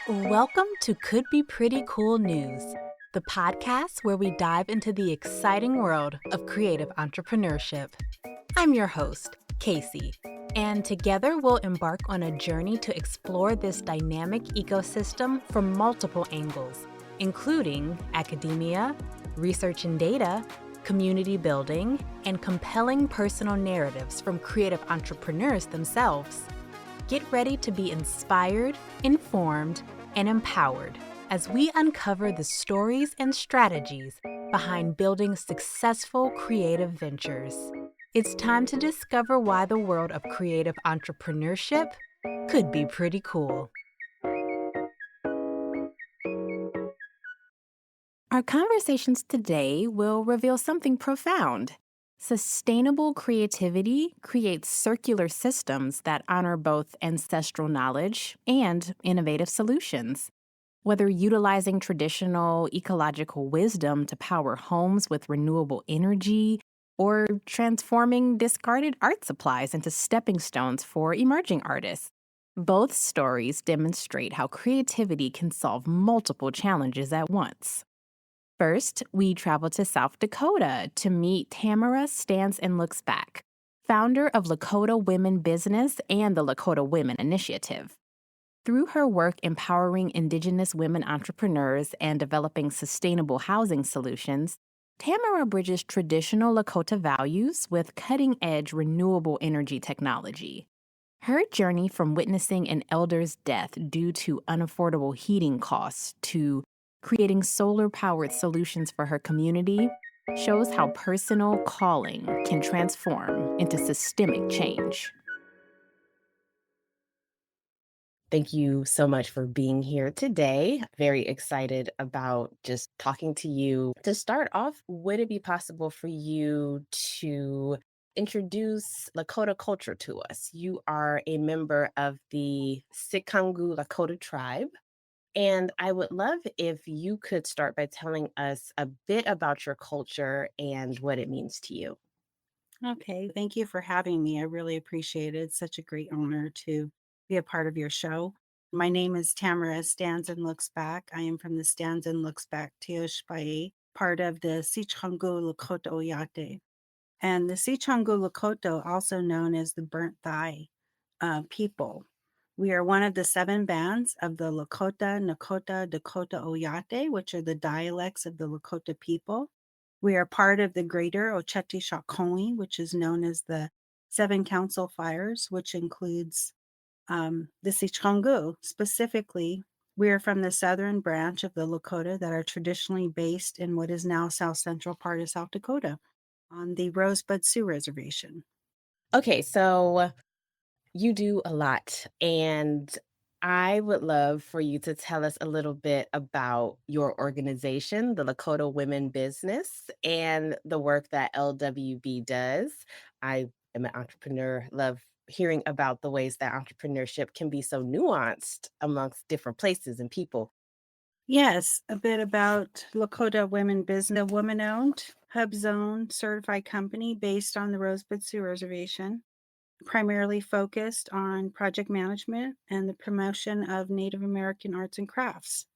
Welcome to Could Be Pretty Cool News, the podcast where we dive into the exciting world of creative entrepreneurship. I'm your host, Casey, and together we'll embark on a journey to explore this dynamic ecosystem from multiple angles, including academia, research and data, community building, and compelling personal narratives from creative entrepreneurs themselves. Get ready to be inspired, informed, and empowered as we uncover the stories and strategies behind building successful creative ventures. It's time to discover why the world of creative entrepreneurship could be pretty cool. Our conversations today will reveal something profound. Sustainable creativity creates circular systems that honor both ancestral knowledge and innovative solutions. Whether utilizing traditional ecological wisdom to power homes with renewable energy or transforming discarded art supplies into stepping stones for emerging artists, both stories demonstrate how creativity can solve multiple challenges at once. First, we travel to South Dakota to meet Tamara Stands and Looks Back, founder of Lakota Women Business and the Lakota Women Initiative. Through her work empowering Indigenous women entrepreneurs and developing sustainable housing solutions, Tamara bridges traditional Lakota values with cutting-edge renewable energy technology. Her journey from witnessing an elder's death due to unaffordable heating costs to creating solar-powered solutions for her community shows how personal calling can transform into systemic change. Thank you so much for being here today. Very excited about just talking to you. To start off, would it be possible for you to introduce Lakota culture to us? You are a member of the Sikangu Lakota tribe. And I would love if you could start by telling us a bit about your culture and what it means to you. Okay, thank you for having me. I really appreciate it. It's such a great honor to be a part of your show. My name is Tamara Stands and Looks Back. I am from the Stands and Looks Back Teoshpai, part of the Sichangu Lakota Oyate. And the Sichangu Lakota, also known as the Burnt Thigh people. We are one of the 7 bands of the Lakota, Nakota, Dakota Oyate, which are the dialects of the Lakota people. We are part of the greater Ocheti Shakoni, which is known as the 7 Council Fires, which includes the Sichkangu. Specifically, we are from the southern branch of the Lakota that are traditionally based in what is now south central part of South Dakota on the Rosebud Sioux Reservation. Okay, so you do a lot, and I would love for you to tell us a little bit about your organization, the Lakota Women Business, and the work that LWB does. I am an entrepreneur, love hearing about the ways that entrepreneurship can be so nuanced amongst different places and people. Yes, a bit about Lakota Women Business, a woman-owned, hub-zone certified company based on the Rosebud Sioux Reservation, primarily focused on project management and the promotion of Native American arts and crafts.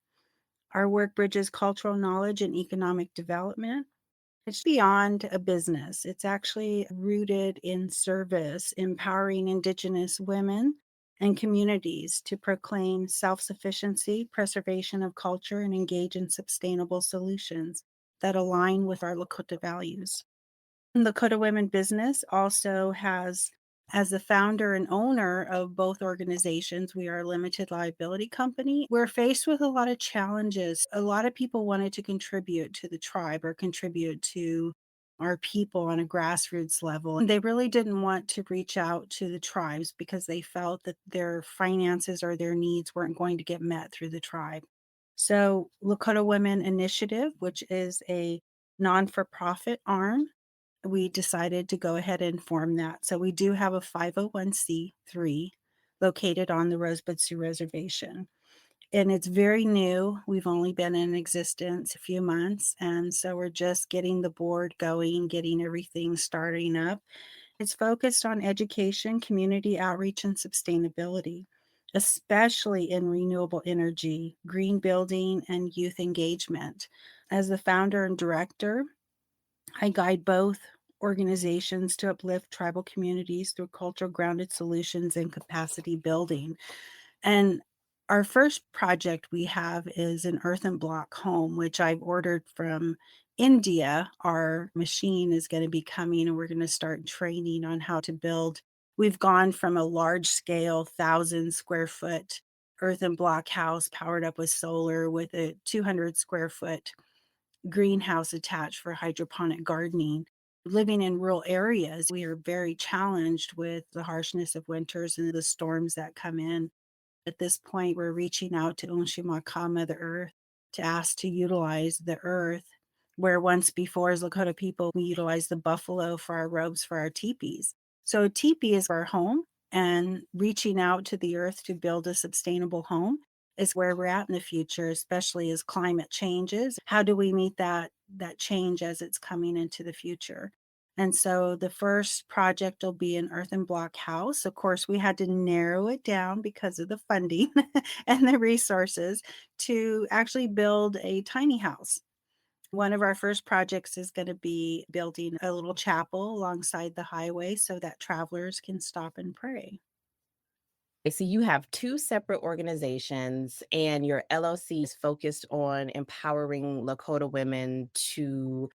Our work bridges cultural knowledge and economic development. It's beyond a business. It's actually rooted in service, empowering Indigenous women and communities to proclaim self sufficiency, preservation of culture, and engage in sustainable solutions that align with our Lakota values. Lakota Women Business also has, as the founder and owner of both organizations, we are a limited liability company. We're faced with a lot of challenges. A lot of people wanted to contribute to the tribe or contribute to our people on a grassroots level. And they really didn't want to reach out to the tribes because they felt that their finances or their needs weren't going to get met through the tribe. So, Lakota Women Initiative, which is a non for profit arm, we decided to go ahead and form that. So we do have a 501(c)(3) located on the Rosebud Sioux Reservation. And it's very new. We've only been in existence a few months. And so we're just getting the board going, getting everything starting up. It's focused on education, community outreach, and sustainability. especially in renewable energy, green building, and youth engagement. As the founder and director, I guide both organizations to uplift tribal communities through cultural grounded solutions and capacity building. And our first project we have is an earthen block home, which I've ordered from India. Our machine is going to be coming and we're going to start training on how to build. We've gone from a large scale, 1,000 square foot earthen block house powered up with solar with a 200 square foot greenhouse attached for hydroponic gardening. Living in rural areas, we are very challenged with the harshness of winters and the storms that come in. At this point, we're reaching out to Unshimaka, Mother Earth, to ask to utilize the earth, where once before, as Lakota people, we utilized the buffalo for our robes for our teepees. So, a teepee is our home, and reaching out to the earth to build a sustainable home is where we're at in the future, especially as climate changes. How do we meet that change as it's coming into the future? And so the first project will be an earthen block house. Of course, we had to narrow it down because of the funding and the resources to actually build a tiny house. One of our first projects is going to be building a little chapel alongside the highway so that travelers can stop and pray. So you have two separate organizations, and your LLC is focused on empowering Lakota women to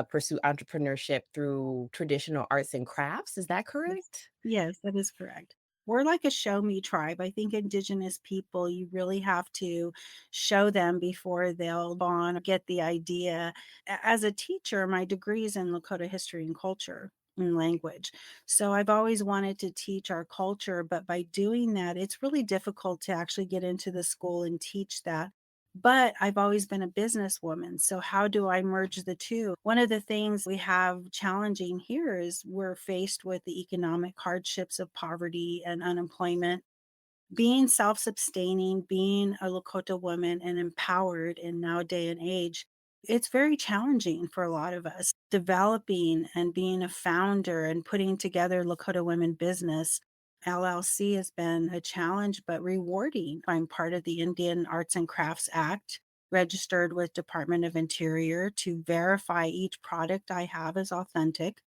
pursue entrepreneurship through traditional arts and crafts. Is that Yes. correct? Yes, that is correct. We're like a show me tribe. I think Indigenous people, you really have to show them before they'll bond, get the idea. As a teacher, my degree is in Lakota history and culture and language. So I've always wanted to teach our culture, but by doing that, it's really difficult to actually get into the school and teach that. But I've always been a businesswoman. So, how do I merge the two? One of the things we have challenging here is we're faced with the economic hardships of poverty and unemployment. Being self sustaining, being a Lakota woman and empowered in now day and age, it's very challenging for a lot of us. Developing and being a founder and putting together Lakota Women Business LLC has been a challenge, but rewarding. I'm part of the Indian Arts and Crafts Act, registered with Department of Interior to verify each product I have is authentic.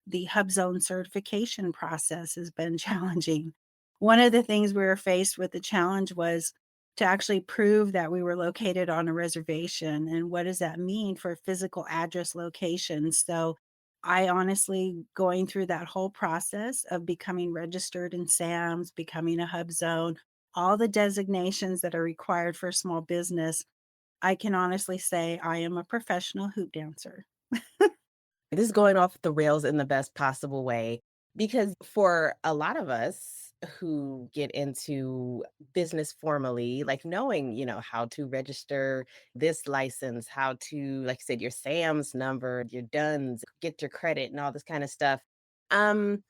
The hub zone certification process has been challenging. One of the things we were faced with the challenge was to actually prove that we were located on a reservation. And what does that mean for physical address location? So I honestly going through that whole process of becoming registered in SAMS, becoming a hub zone, all the designations that are required for a small business, I can honestly say I am a professional hoop dancer. This is going off the rails in the best possible way because for a lot of us who get into business formally, like knowing, how to register this license, how to, like you said, your SAMS number, your DUNS, get your credit and all this kind of stuff. Um,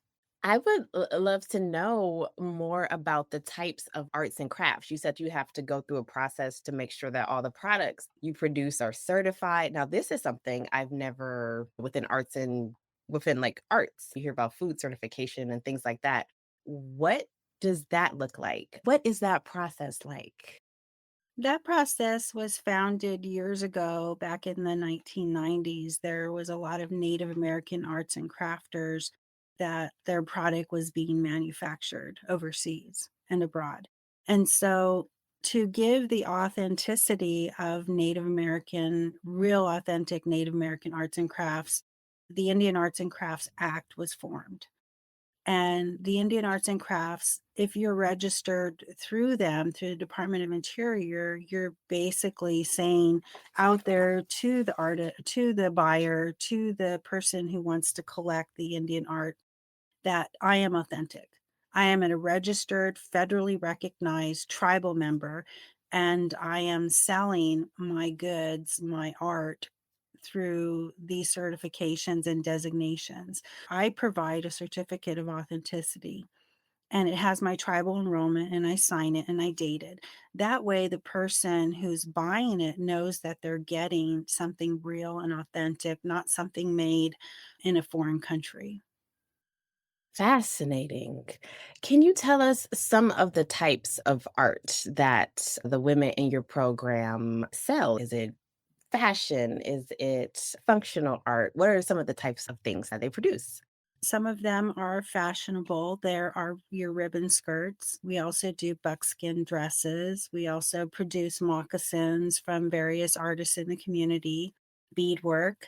I would love to know more about the types of arts and crafts. You said you have to go through a process to make sure that all the products you produce are certified. Now, this is something I've never within arts and within like arts. You hear about food certification and things like that. What does that look like? What is that process like? That process was founded years ago, back in the 1990s. There was a lot of Native American arts and crafters that their product was being manufactured overseas and abroad. And so, to give the authenticity of Native American, real authentic Native American arts and crafts, the Indian Arts and Crafts Act was formed. And the Indian Arts and Crafts, if you're registered through them, through the Department of Interior, you're basically saying out there to the artist, to the buyer, to the person who wants to collect the Indian art, that I am authentic. I am a registered, federally recognized tribal member, and I am selling my goods, my art through these certifications and designations. I provide a certificate of authenticity and it has my tribal enrollment and I sign it and I date it. That way, the person who's buying it knows that they're getting something real and authentic, not something made in a foreign country. Fascinating. Can you tell us some of the types of art that the women in your program sell? Is it fashion? Is it functional art? What are some of the types of things that they produce? Some of them are fashionable. There are your ribbon skirts. We also do buckskin dresses. We also produce moccasins from various artists in the community, beadwork,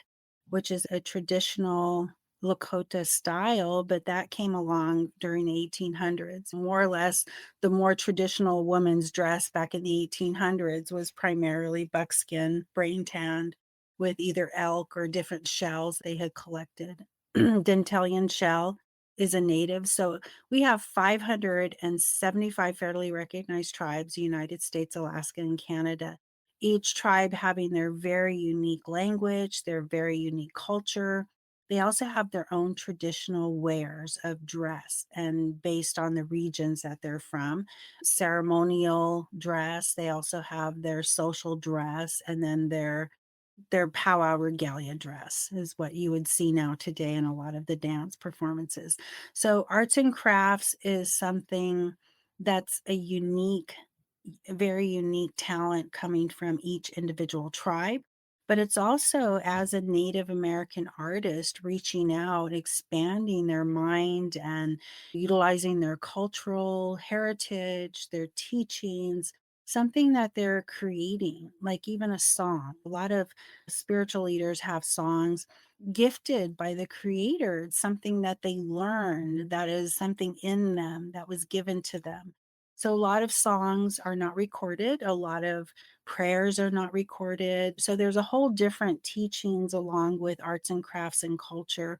which is a traditional Lakota style, but that came along during the 1800s. More or less, the more traditional woman's dress back in the 1800s was primarily buckskin, brain tanned with either elk or different shells they had collected. Dentalian shell is a native. So we have 575 federally recognized tribes, United States, Alaska, and Canada. Each tribe having their very unique language, their very unique culture. They also have their own traditional wares of dress and based on the regions that they're from. Ceremonial dress. They also have their social dress and then their powwow regalia dress is what you would see now today in a lot of the dance performances. So arts and crafts is something that's a very unique talent coming from each individual tribe. But it's also as a Native American artist reaching out, expanding their mind and utilizing their cultural heritage, their teachings, something that they're creating, like even a song. A lot of spiritual leaders have songs gifted by the creator. It's something that they learned, that is something in them that was given to them. So a lot of songs are not recorded, a lot of prayers are not recorded. So there's a whole different teachings along with arts and crafts and culture.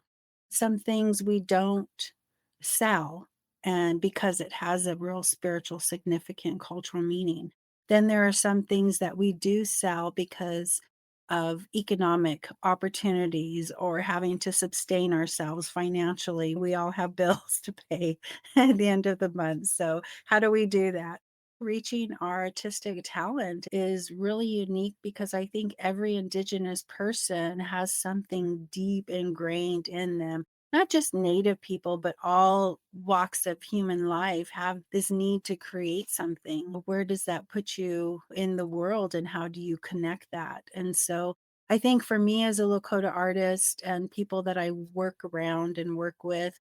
Some things we don't sell and because it has a real spiritual significant cultural meaning. Then there are some things that we do sell because of economic opportunities or having to sustain ourselves financially. We all have bills to pay at the end of the month. So, how do we do that? Reaching our artistic talent is really unique because I think every Indigenous person has something deep ingrained in them. Not just Native people, but all walks of human life have this need to create something. Where does that put you in the world and how do you connect that? And so I think for me as a Lakota artist and people that I work around and work with,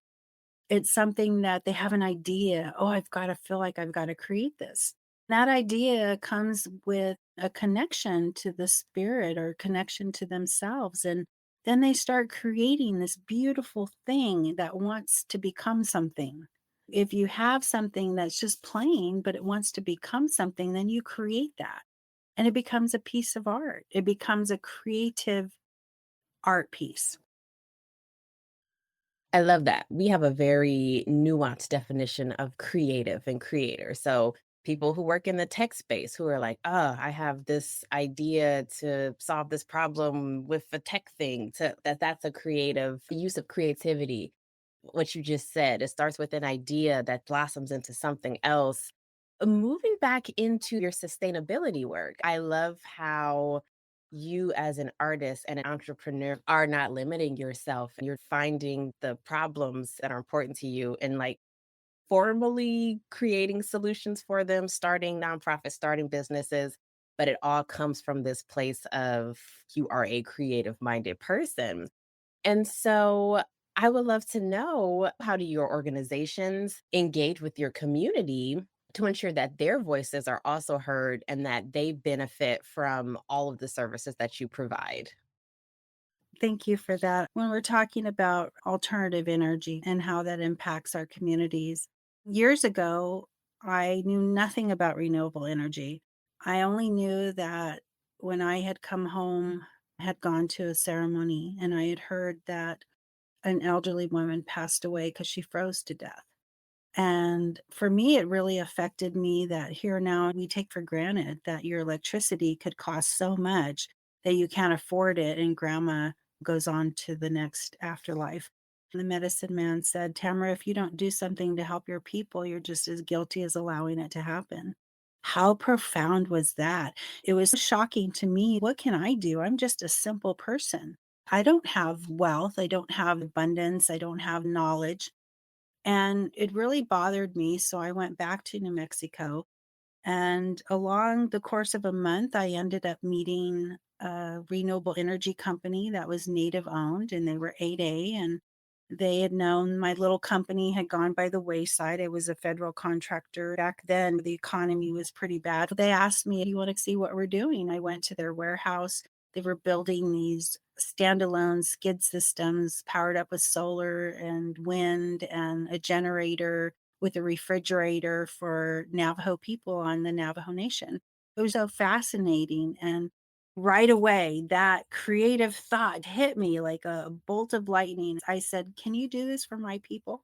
it's something that they have an idea, "Oh, I've gotta feel like I've gotta create this." That idea comes with a connection to the spirit or connection to themselves, and then they start creating this beautiful thing that wants to become something. If you have something that's just plain, but it wants to become something, then you create that, and it becomes a piece of art. It becomes a creative art piece. I love that. We have a very nuanced definition of creative and creator. So people who work in the tech space who are like, oh, I have this idea to solve this problem with a tech thing, to that's a creative use of creativity. What you just said, it starts with an idea that blossoms into something else. Moving back into your sustainability work, I love how you as an artist and an entrepreneur are not limiting yourself. You're finding the problems that are important to you and like formally creating solutions for them, starting nonprofits, starting businesses. But it all comes from this place of you are a creative minded person. And so I would love to know, how do your organizations engage with your community to ensure that their voices are also heard and that they benefit from all of the services that you provide? Thank you for that. When we're talking about alternative energy and how that impacts our communities, years ago, I knew nothing about renewable energy. I only knew that when I had come home, had gone to a ceremony, and I had heard that an elderly woman passed away because she froze to death. And for me, it really affected me that here now we take for granted that your electricity could cost so much that you can't afford it. And grandma goes on to the next afterlife. And the medicine man said, Tamara, if you don't do something to help your people, you're just as guilty as allowing it to happen. How profound was that? It was shocking to me. What can I do? I'm just a simple person. I don't have wealth. I don't have abundance. I don't have knowledge. And it really bothered me. So I went back to New Mexico. And along the course of a month, I ended up meeting a renewable energy company that was native owned, and they were 8A. And they had known my little company had gone by the wayside. I was a federal contractor. Back then, the economy was pretty bad. They asked me, "Do you want to see what we're doing?" I went to their warehouse. They were building these standalone skid systems powered up with solar and wind and a generator with a refrigerator for Navajo people on the Navajo Nation. It was so fascinating. And right away, that creative thought hit me like a bolt of lightning. I said, "Can you do this for my people?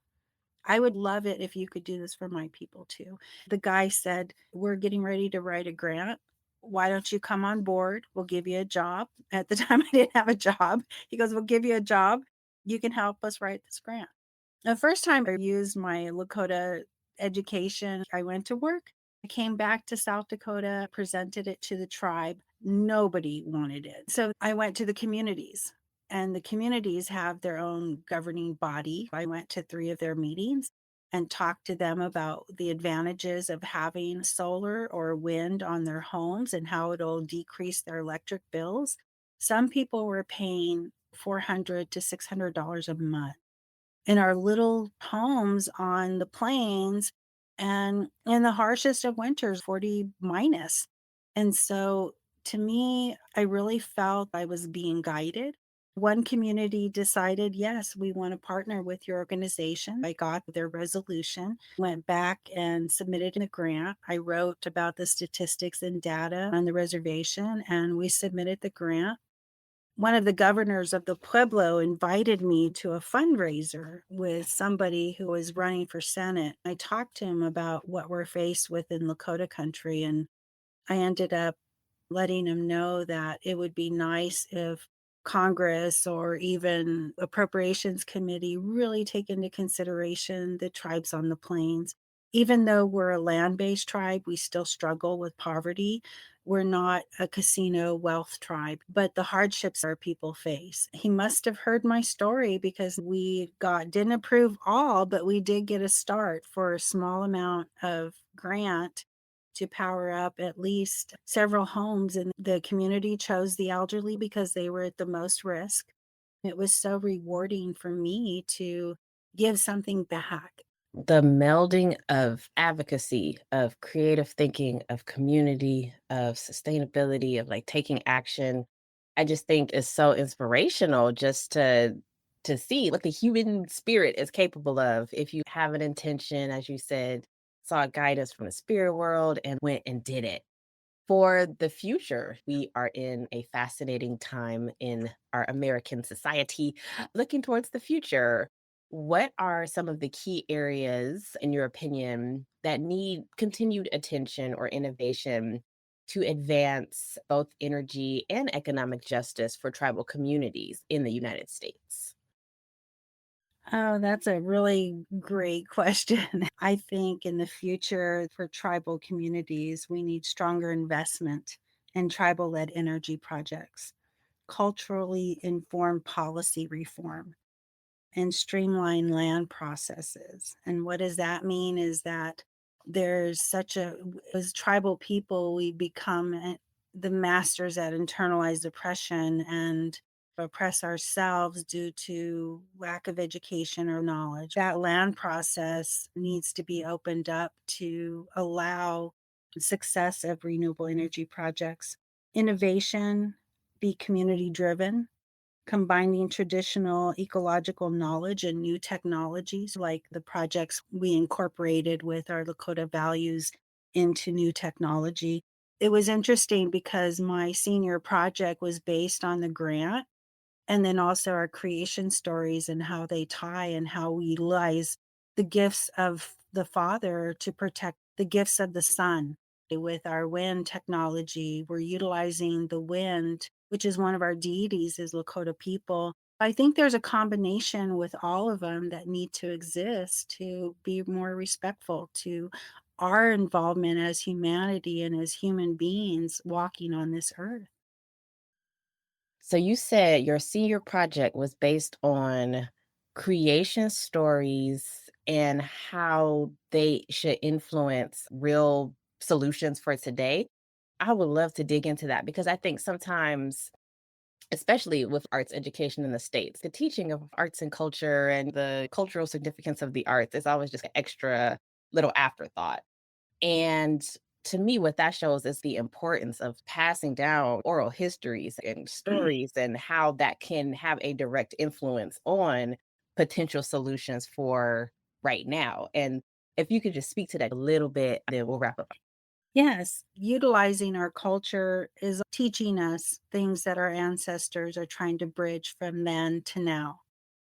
I would love it if you could do this for my people too." The guy said, "We're getting ready to write a grant. Why don't you come on board? We'll give you a job." At the time, I didn't have a job. He goes, "We'll give you a job. You can help us write this grant." The first time I used my Lakota education, I went to work. I came back to South Dakota, presented it to the tribe. Nobody wanted it. So I went to the communities, and the communities have their own governing body. I went to 3 of their meetings and talked to them about the advantages of having solar or wind on their homes and how it'll decrease their electric bills. Some people were paying $400 to $600 a month in our little homes on the plains, and in the harshest of winters, 40 minus. And so to me, I really felt I was being guided. One community decided, yes, we want to partner with your organization. I got their resolution, went back and submitted a grant. I wrote about the statistics and data on the reservation, and we submitted the grant. One of the governors of the pueblo invited me to a fundraiser with somebody who was running for Senate. I talked to him about what we're faced with in Lakota country, and I ended up letting him know that it would be nice if Congress or even appropriations committee really take into consideration the tribes on the plains. Even though we're a land-based tribe, we still struggle with poverty. We're not a casino wealth tribe, but the hardships our people face. He must have heard my story because we didn't approve all, but we did get a start for a small amount of grant to power up at least several homes, and the community chose the elderly because they were at the most risk. It was so rewarding for me to give something back. The melding of advocacy, of creative thinking, of community, of sustainability, of like taking action, I just think is so inspirational just to see what the human spirit is capable of if you have an intention, as you said, saw guidance from the spirit world and went and did it. For the future, we are in a fascinating time in our American society. Looking towards the future, what are some of the key areas, in your opinion, that need continued attention or innovation to advance both energy and economic justice for tribal communities in the United States? Oh, that's a really great question. I think in the future for tribal communities, we need stronger investment in tribal led energy projects, culturally informed policy reform, and streamline land processes. And what does that mean is that there's such a as tribal people, we become the masters at internalized oppression and oppress ourselves due to lack of education or knowledge. That land process needs to be opened up to allow success of renewable energy projects. Innovation, be community driven, combining traditional ecological knowledge and new technologies, like the projects we incorporated with our Lakota values into new technology. It was interesting because my senior project was based on the grant, and then also our creation stories and how they tie and how we utilize the gifts of the Father to protect the gifts of the Son. With our wind technology, we're utilizing the wind, which is one of our deities as Lakota people. I think there's a combination with all of them that need to exist to be more respectful to our involvement as humanity and as human beings walking on this earth. So you said your senior project was based on creation stories and how they should influence real solutions for today, I would love to dig into that because I think sometimes, especially with arts education in the States, the teaching of arts and culture and the cultural significance of the arts is always just an extra little afterthought. And to me, what that shows is the importance of passing down oral histories and stories and how that can have a direct influence on potential solutions for right now. And if you could just speak to that a little bit, then we'll wrap up. Yes, utilizing our culture is teaching us things that our ancestors are trying to bridge from then to now.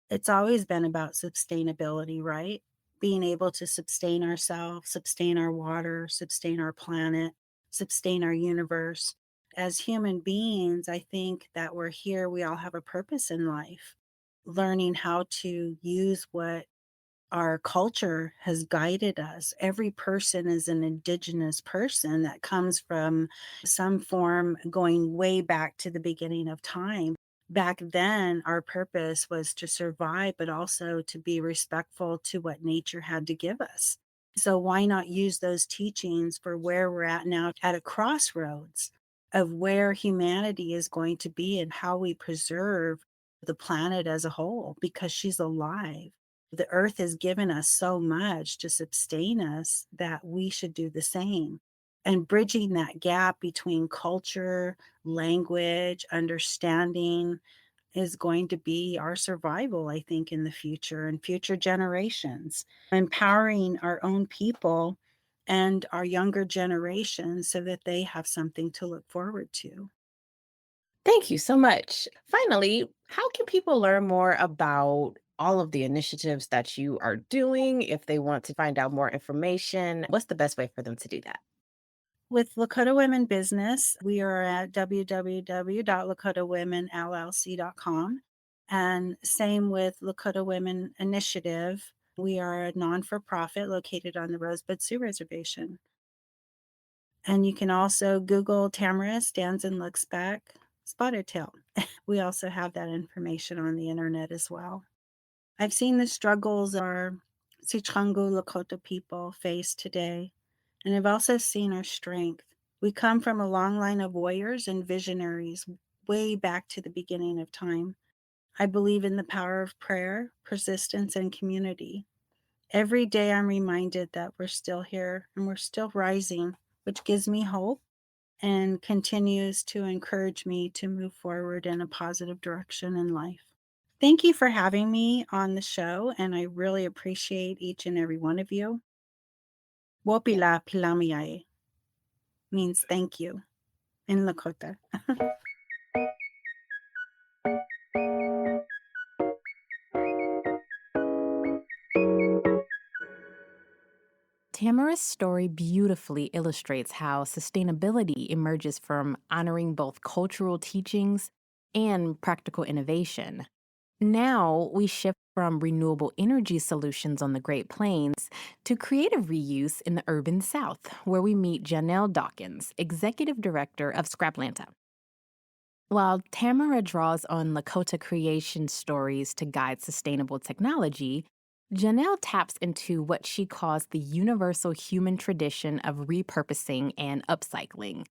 It's always been about sustainability, right? Being able to sustain ourselves, sustain our water, sustain our planet, sustain our universe. As human beings, I think that we're here, we all have a purpose in life. Learning how to use what our culture has guided us. Every person is an indigenous person that comes from some form going way back to the beginning of time. Back then, our purpose was to survive, but also to be respectful to what nature had to give us. So, why not use those teachings for where we're at now at a crossroads of where humanity is going to be and how we preserve the planet as a whole because she's alive. The earth has given us so much to sustain us that we should do the same. And bridging that gap between culture, language, understanding is going to be our survival, I think, in the future and future generations. Empowering our own people and our younger generations so that they have something to look forward to. Thank you so much. Finally, how can people learn more about all of the initiatives that you are doing? If they want to find out more information, what's the best way for them to do that? With Lakota Women Business, we are at www.lakotawomenllc.com. And same with Lakota Women Initiative. We are a non for profit located on the Rosebud Sioux Reservation. And you can also Google Tamara stands and looks back spotted tail. We also have that information on the internet as well. I've seen the struggles our Sicangu Lakota people face today, and I've also seen our strength. We come from a long line of warriors and visionaries way back to the beginning of time. I believe in the power of prayer, persistence, and community. Every day I'm reminded that we're still here and we're still rising, which gives me hope and continues to encourage me to move forward in a positive direction in life. Thank you for having me on the show, and I really appreciate each and every one of you. Wopila pilamiae means thank you in Lakota. Tamara's story beautifully illustrates how sustainability emerges from honoring both cultural teachings and practical innovation. Now we shift from renewable energy solutions on the Great Plains to creative reuse in the urban South, where we meet Jonelle Dawkins, Executive Director of Scraplanta. While Tamara draws on Lakota creation stories to guide sustainable technology, Jonelle taps into what she calls the universal human tradition of repurposing and upcycling.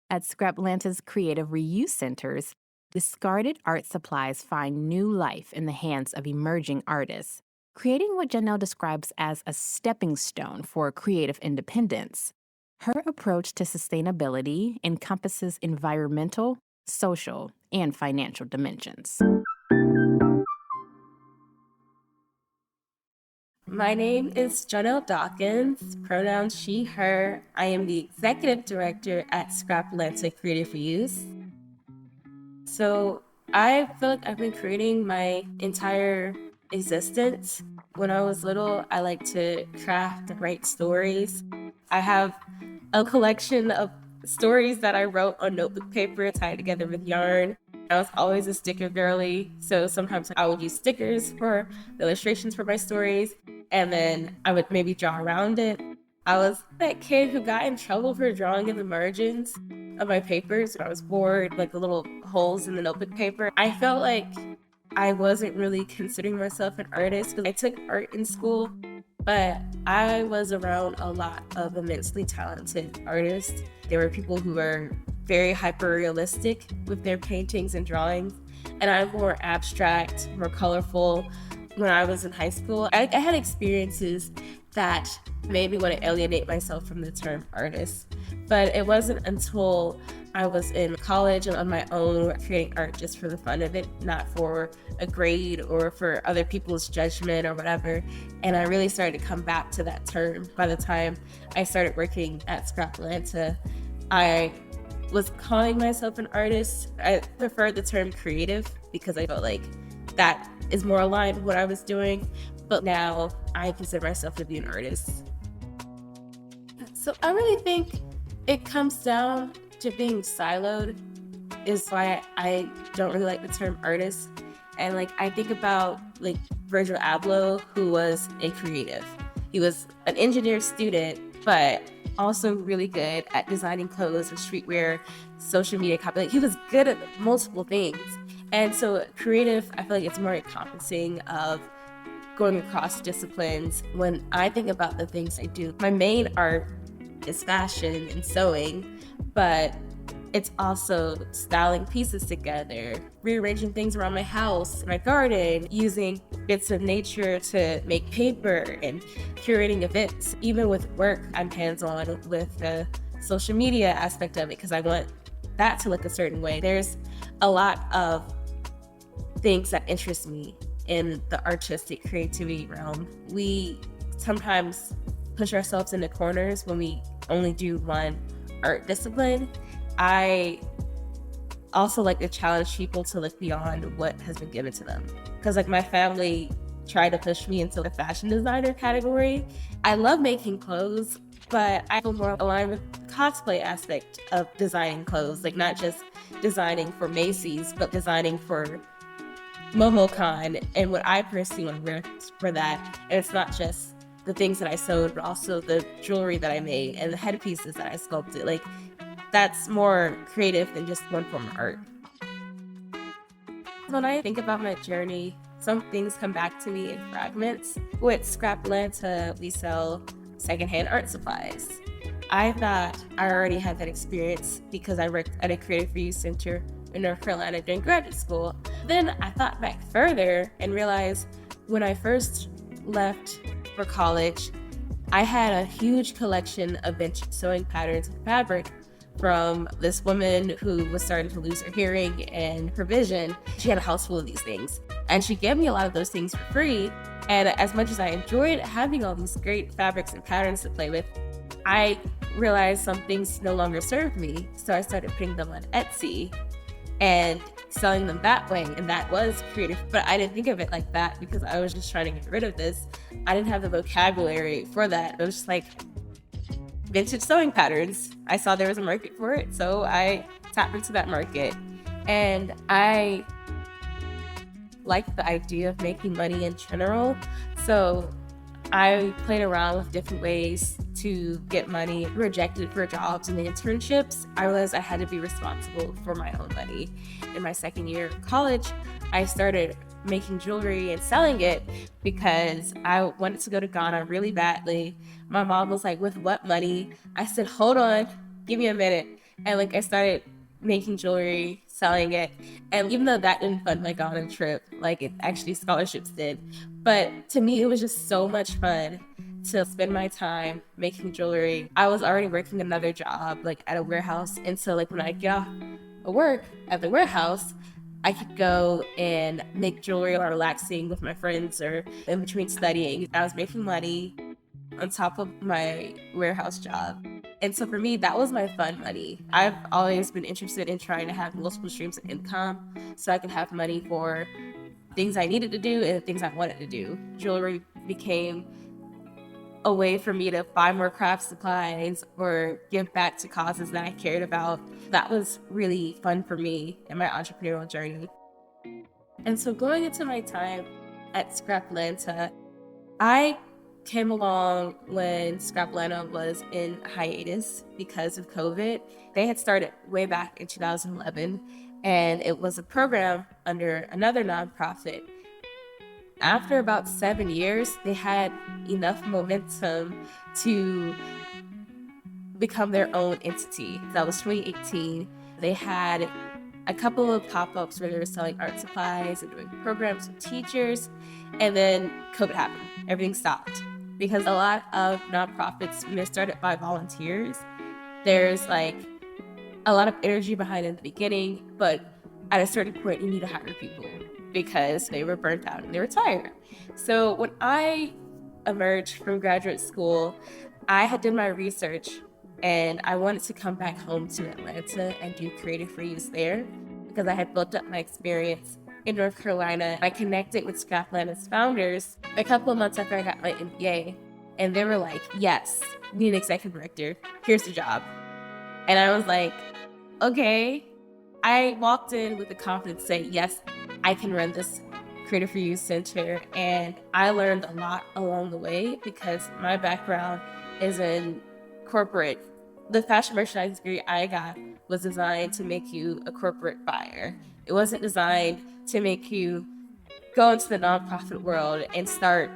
At Scraplanta's Creative Reuse Centers, discarded art supplies find new life in the hands of emerging artists, creating what Jonelle describes as a stepping stone for creative independence. Her approach to sustainability encompasses environmental, social, and financial dimensions. My name is Jonelle Dawkins, pronouns she, her. I am the executive director at Scraplanta Creative Reuse. So I feel like I've been creating my entire existence. When I was little, I like to craft and write stories. I have a collection of stories that I wrote on notebook paper tied together with yarn. I was always a sticker girly, so sometimes I would use stickers for the illustrations for my stories, and then I would maybe draw around it. I was that kid who got in trouble for drawing in the margins of my papers when I was bored, like the little holes in the notebook paper. I felt like I wasn't really considering myself an artist because I took art in school, but I was around a lot of immensely talented artists. There were people who were very hyper realistic with their paintings and drawings, and I'm more abstract, more colorful. When I was in high school, I had experiences that made me want to alienate myself from the term artist. But it wasn't until I was in college and on my own creating art just for the fun of it, not for a grade or for other people's judgment or whatever. And I really started to come back to that term. By the time I started working at Scrap Atlanta, I was calling myself an artist. I preferred the term creative because I felt like that is more aligned with what I was doing. But now I consider myself to be an artist. So I really think it comes down to being siloed is why I don't really like the term artist. And like I think about like Virgil Abloh, who was a creative. He was an engineer student, but also really good at designing clothes and streetwear, social media copy. Like he was good at multiple things. And so creative, I feel like it's more encompassing of going across disciplines. When I think about the things I do, my main art is fashion and sewing, but it's also styling pieces together, rearranging things around my house, my garden, using bits of nature to make paper and curating events. Even with work, I'm hands-on with the social media aspect of it because I want that to look a certain way. There's a lot of things that interest me in the artistic creativity realm. We sometimes push ourselves into corners when we only do one art discipline. I also like to challenge people to look beyond what has been given to them. Because like my family tried to push me into the fashion designer category. I love making clothes, but I feel more aligned with the cosplay aspect of designing clothes. Like not just designing for Macy's, but designing for MomoCon and what I personally want to wear for that. And it's not just the things that I sewed, but also the jewelry that I made and the headpieces that I sculpted. Like that's more creative than just one form of art. When I think about my journey, some things come back to me in fragments. With Scrap Atlanta, we sell secondhand art supplies. I thought I already had that experience because I worked at a Creative Reuse Center in North Carolina during graduate school. Then I thought back further and realized when I first left for college, I had a huge collection of vintage sewing patterns and fabric from this woman who was starting to lose her hearing and her vision. She had a house full of these things. And she gave me a lot of those things for free. And as much as I enjoyed having all these great fabrics and patterns to play with, I realized some things no longer served me. So I started putting them on Etsy and selling them that way. And that was creative. But I didn't think of it like that because I was just trying to get rid of this. I didn't have the vocabulary for that. It was just like, vintage sewing patterns. I saw there was a market for it, so I tapped into that market. And I like the idea of making money in general. So I played around with different ways to get money, rejected for jobs and the internships. I realized I had to be responsible for my own money. In my second year of college, I started making jewelry and selling it because I wanted to go to Ghana really badly. My mom was like, with what money? I said, hold on, give me a minute. And like I started making jewelry, selling it. And even though that didn't fund my Ghana trip, like it actually scholarships did. But to me, it was just so much fun to spend my time making jewelry. I was already working another job, like at a warehouse. And so like when I get off of work at the warehouse, I could go and make jewelry or relaxing with my friends or in between studying. I was making money on top of my warehouse job. And so for me, that was my fun money. I've always been interested in trying to have multiple streams of income so I could have money for things I needed to do and things I wanted to do. Jewelry became a way for me to buy more craft supplies or give back to causes that I cared about. That was really fun for me in my entrepreneurial journey. And so going into my time at Scrap Atlanta, I came along when Scrap Atlanta was in hiatus because of COVID. They had started way back in 2011, and it was a program under another nonprofit After about 7 years, they had enough momentum to become their own entity. That was 2018. They had a couple of pop-ups where they were selling art supplies and doing programs with teachers, and then COVID happened. Everything stopped because a lot of nonprofits, when they're started by volunteers, there's like a lot of energy behind it in the beginning, but at a certain point you need to hire people because they were burnt out and they were tired. So when I emerged from graduate school, I had done my research and I wanted to come back home to Atlanta and do creative reuse there because I had built up my experience in North Carolina. I connected with Scraplanet's founders a couple of months after I got my MBA, and they were like, yes, we need an executive director. Here's the job. And I was like, okay. I walked in with the confidence saying, yes, I can run this Creative Reuse Center. And I learned a lot along the way because my background is in corporate. The fashion merchandising degree I got was designed to make you a corporate buyer. It wasn't designed to make you go into the nonprofit world and start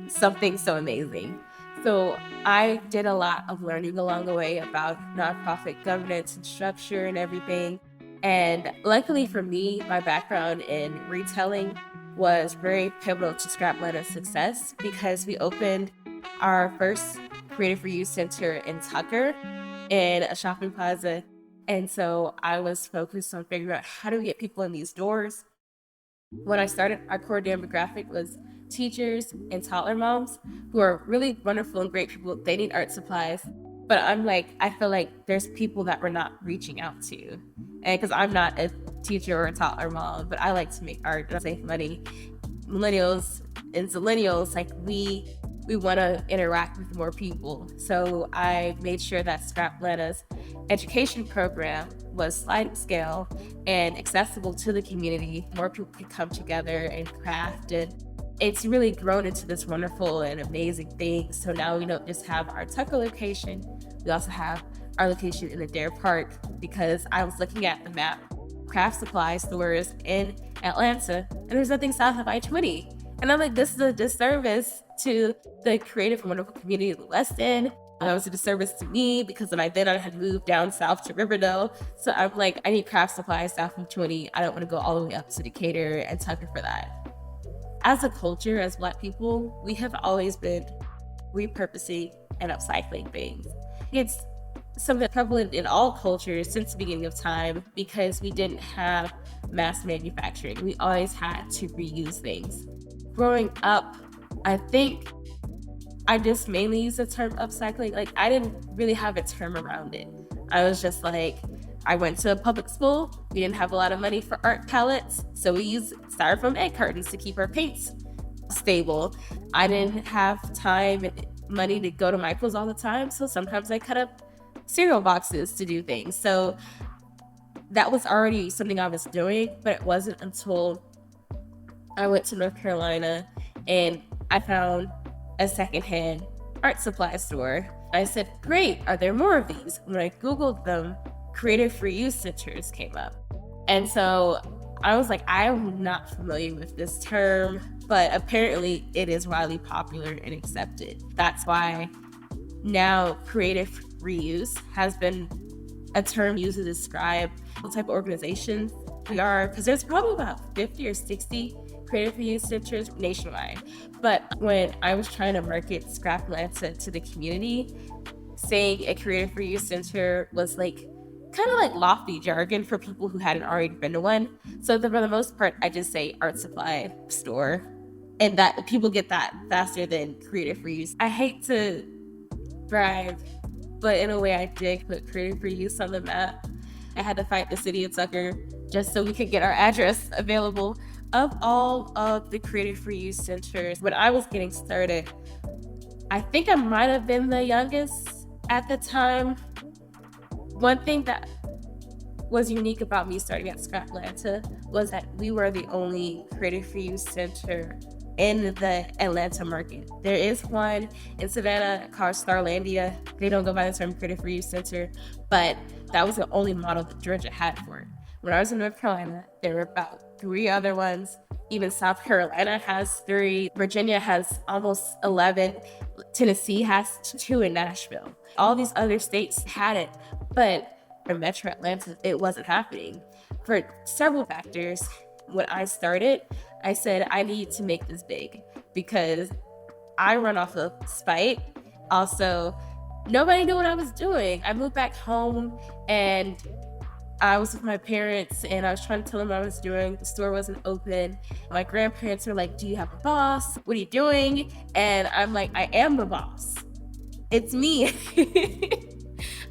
something so amazing. So I did a lot of learning along the way about nonprofit governance and structure and everything. And luckily for me, my background in retailing was very pivotal to Scraplanet's success because we opened our first Creative Reuse Center in Tucker in a shopping plaza. And so I was focused on figuring out how do we get people in these doors. When I started, our core demographic was teachers and toddler moms who are really wonderful and great people. They need art supplies. But I'm like, I feel like there's people that we're not reaching out to. And because I'm not a teacher or a toddler mom, but I like to make art and save money. Millennials and zillennials, like we want to interact with more people. So I made sure that Scraplanet's education program was sliding scale and accessible to the community. More people could come together and craft, and it's really grown into this wonderful and amazing thing. So now we don't just have our Tucker location, we also have our location in the Dare Park because I was looking at the map, craft supply stores in Atlanta, and there's nothing south of I-20. And I'm like, this is a disservice to the creative and wonderful community of the West End. It was a disservice to me because I had moved down south to Riverdale. So I'm like, I need craft supplies south of 20. I don't want to go all the way up to Decatur and Tucker for that. As a culture, as Black people, we have always been repurposing and upcycling things. It's something prevalent in all cultures since the beginning of time because we didn't have mass manufacturing. We always had to reuse things. Growing up, I think I just mainly use the term upcycling. Like, I didn't really have a term around it. I was just like, I went to a public school. We didn't have a lot of money for art palettes, so we used styrofoam egg cartons to keep our paints stable. I didn't have time and money to go to Michael's all the time, so sometimes I cut up cereal boxes to do things. So that was already something I was doing, but it wasn't until I went to North Carolina and I found a secondhand art supply store. I said, great, are there more of these? When I Googled them, Creative Reuse Centers came up. And so I was like, I'm not familiar with this term, but apparently it is widely popular and accepted. That's why now creative reuse has been a term used to describe what type of organizations we are, because there's probably about 50 or 60 creative reuse centers nationwide. But when I was trying to market Scraplaneta to the community, saying a creative reuse center was like kind of like lofty jargon for people who hadn't already been to one. So for the most part, I just say art supply store, and that people get that faster than creative reuse. I hate to brag, but in a way I did put creative reuse on the map. I had to fight the city of Tucker just so we could get our address available. Of all of the creative reuse centers, when I was getting started, I think I might have been the youngest at the time. One thing that was unique about me starting at Scraplaneta was that we were the only creative reuse center in the Atlanta market. There is one in Savannah called Starlandia. They don't go by the term creative reuse center, but that was the only model that Georgia had for it. When I was in North Carolina, there were about 3 other ones. Even South Carolina has 3, Virginia has almost 11, Tennessee has 2 in Nashville. All these other states had it, but in Metro Atlanta, it wasn't happening for several factors. When I started, I said, I need to make this big because I run off of spite. Also, nobody knew what I was doing. I moved back home and I was with my parents and I was trying to tell them what I was doing. The store wasn't open. My grandparents were like, do you have a boss? What are you doing? And I'm like, I am the boss. It's me.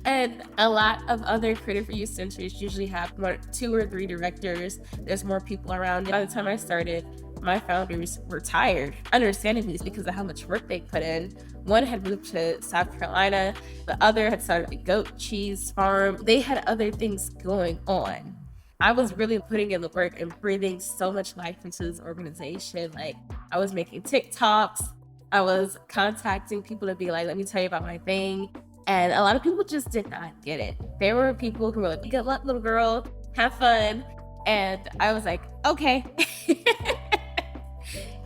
And a lot of other creative youth centers usually have 2 or 3 directors. There's more people around. By the time I started, my founders were tired, understandably, because of how much work they put in. One had moved to South Carolina. The other had started a goat cheese farm. They had other things going on. I was really putting in the work and breathing so much life into this organization. Like, I was making TikToks. I was contacting people to be like, let me tell you about my thing. And a lot of people just did not get it. There were people who were like, good luck, little girl, have fun. And I was like, okay,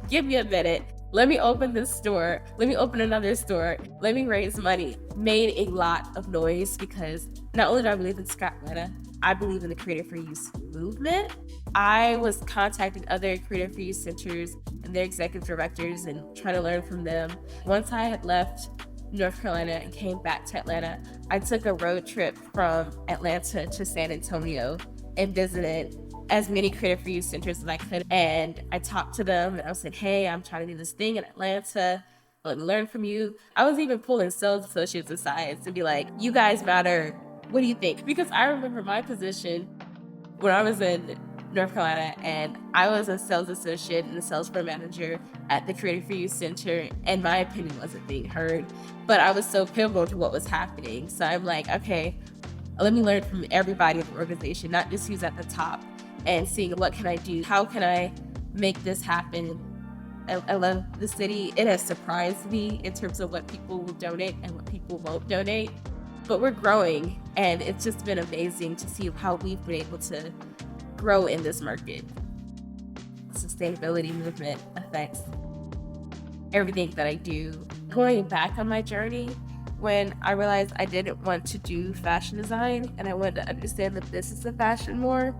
give me a minute. Let me open this store. Let me open another store. Let me raise money. Made a lot of noise because not only do I believe in Scrap Atlanta, I believe in the Creative for Use movement. I was contacting other Creative for Use centers and their executive directors and trying to learn from them. Once I had left North Carolina and came back to Atlanta, I took a road trip from Atlanta to San Antonio and visited as many Creative for Use centers as I could. And I talked to them and I said, hey, I'm trying to do this thing in Atlanta. Let me learn from you. I was even pulling sales associates aside to be like, you guys matter. What do you think? Because I remember my position when I was in North Carolina and I was a sales associate and a sales floor manager at the Creative for Use Center, and my opinion wasn't being heard, but I was so pivotal to what was happening. So I'm like, okay, let me learn from everybody in the organization, not just who's at the top, and seeing what can I do? How can I make this happen? I love the city. It has surprised me in terms of what people will donate and what people won't donate, but we're growing and it's just been amazing to see how we've been able to grow in this market. The sustainability movement affects everything that I do. Going back on my journey, when I realized I didn't want to do fashion design and I wanted to understand the business of fashion more,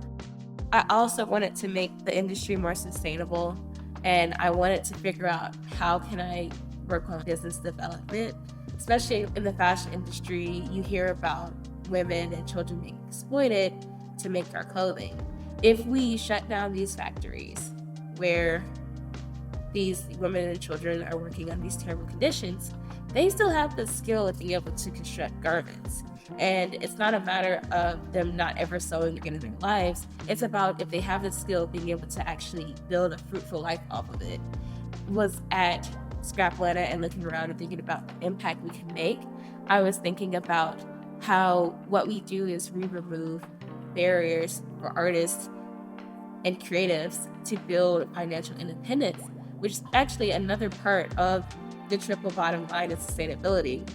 I also wanted to make the industry more sustainable, and I wanted to figure out how can I work on business development. Especially in the fashion industry, you hear about women and children being exploited to make our clothing. If we shut down these factories where these women and children are working on these terrible conditions, they still have the skill of being able to construct garments. And it's not a matter of them not ever sewing again in their lives. It's about if they have the skill of being able to actually build a fruitful life off of it. Was at Scrap Atlanta and looking around and thinking about the impact we can make. I was thinking about how what we do is we remove barriers for artists and creatives to build financial independence, which is actually another part of the triple bottom line of sustainability.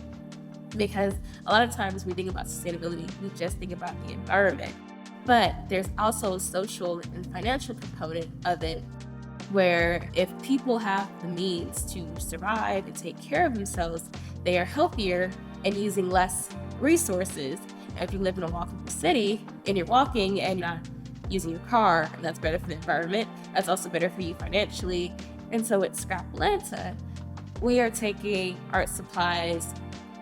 Because a lot of times we think about sustainability, we just think about the environment. But there's also a social and financial component of it, where if people have the means to survive and take care of themselves, they are healthier and using less resources. If you live in a walkable city and you're walking and you're not using your car, that's better for the environment. That's also better for you financially. And so at Scrap Atlanta, we are taking art supplies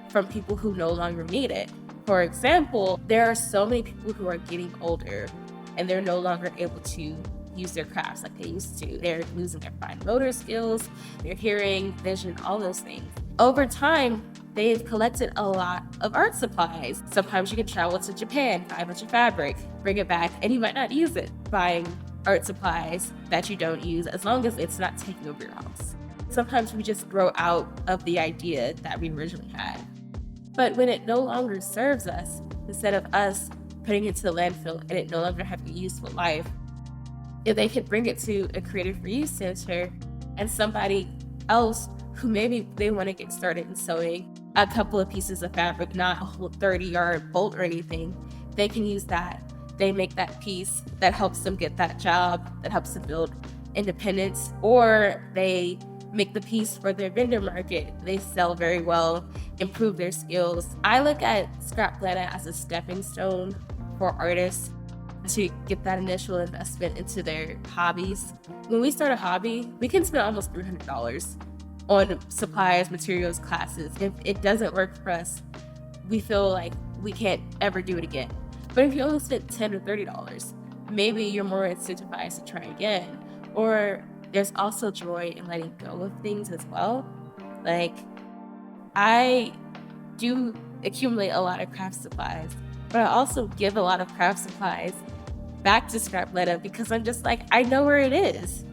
from people who no longer need it. For example, there are so many people who are getting older and they're no longer able to use their crafts like they used to. They're losing their fine motor skills, their hearing, vision, all those things. Over time, they've collected a lot of art supplies. Sometimes you can travel to Japan, buy a bunch of fabric, bring it back, and you might not use it. Buying art supplies that you don't use, as long as it's not taking over your house. Sometimes we just grow out of the idea that we originally had. But when it no longer serves us, instead of us putting it to the landfill and it no longer having a useful life, if they could bring it to a Creative for Use center and somebody else who maybe they want to get started in sewing a couple of pieces of fabric, not a whole 30-yard bolt or anything, they can use that. They make that piece that helps them get that job, that helps them build independence, or they make the piece for their vendor market. They sell very well, improve their skills. I look at Scrapletta as a stepping stone for artists to get that initial investment into their hobbies. When we start a hobby, we can spend almost $300 on supplies, materials, classes. If it doesn't work for us, we feel like we can't ever do it again. But if you only spent $10 or $30, maybe you're more incentivized to try again. Or there's also joy in letting go of things as well. Like, I do accumulate a lot of craft supplies, but I also give a lot of craft supplies back to Scrapletta because I'm just like, I know where it is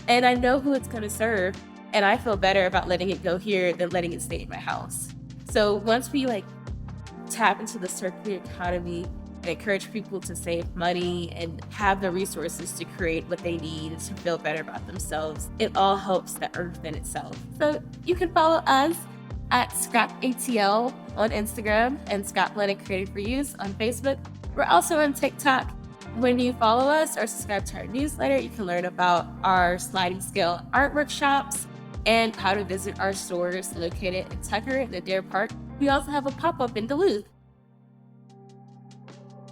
and I know who it's going to serve. And I feel better about letting it go here than letting it stay in my house. So once we tap into the circular economy and encourage people to save money and have the resources to create what they need to feel better about themselves, it all helps the earth in itself. So you can follow us at ScrapATL on Instagram and Scrapletta Creative Reuse on Facebook. We're also on TikTok. When you follow us or subscribe to our newsletter, you can learn about our sliding scale art workshops and how to visit our stores located in Tucker and Adair Park. We also have a pop-up in Duluth.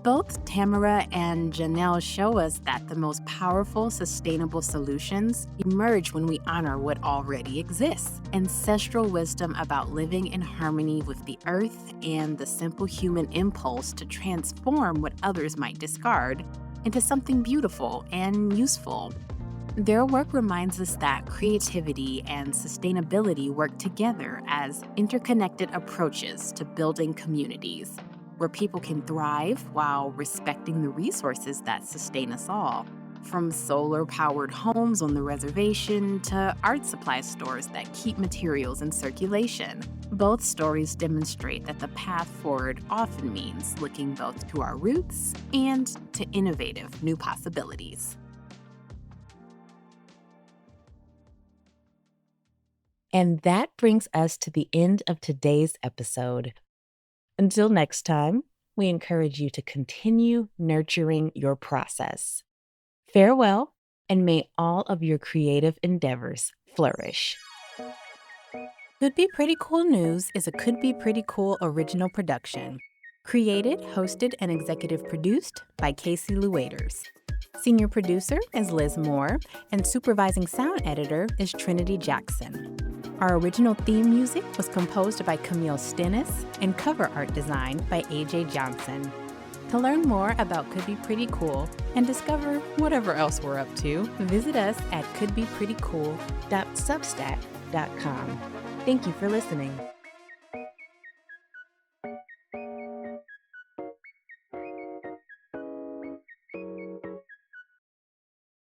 Both Tamara and Jonelle show us that the most powerful, sustainable solutions emerge when we honor what already exists. Ancestral wisdom about living in harmony with the earth and the simple human impulse to transform what others might discard into something beautiful and useful. Their work reminds us that creativity and sustainability work together as interconnected approaches to building communities where people can thrive while respecting the resources that sustain us all. From solar-powered homes on the reservation to art supply stores that keep materials in circulation. Both stories demonstrate that the path forward often means looking both to our roots and to innovative new possibilities. And that brings us to the end of today's episode. Until next time, we encourage you to continue nurturing your process. Farewell, and may all of your creative endeavors flourish. Could Be Pretty Cool News is a Could Be Pretty Cool original production. Created, hosted, and executive produced by Casey Lueders. Senior producer is Liz Moore, and supervising sound editor is Trinity Jackson. Our original theme music was composed by Camille Stennis and cover art designed by AJ Johnson. To learn more about Could Be Pretty Cool and discover whatever else we're up to, visit us at couldbeprettycool.substack.com. Thank you for listening.